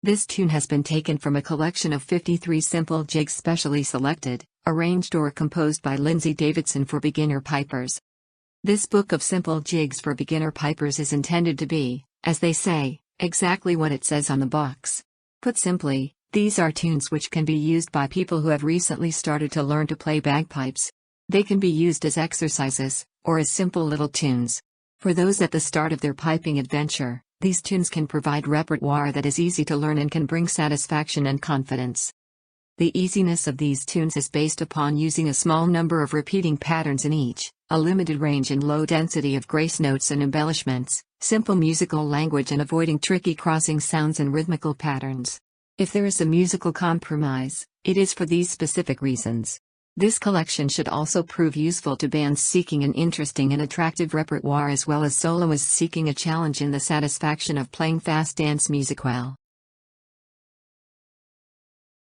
This tune has been taken from a collection of 53 simple jigs specially selected, arranged or composed by Lindsay Davidson for beginner pipers. This book of simple jigs for beginner pipers is intended to be, as they say, exactly what it says on the box. Put simply, these are tunes which can be used by people who have recently started to learn to play bagpipes. They can be used as exercises, or as simple little tunes. For those at the start of their piping adventure, these tunes can provide repertoire that is easy to learn and can bring satisfaction and confidence. The easiness of these tunes is based upon using a small number of repeating patterns in each, a limited range and low density of grace notes and embellishments, simple musical language and avoiding tricky crossing sounds and rhythmical patterns. If there is a musical compromise, it is for these specific reasons. This collection should also prove useful to bands seeking an interesting and attractive repertoire as well as soloists seeking a challenge in the satisfaction of playing fast dance music well.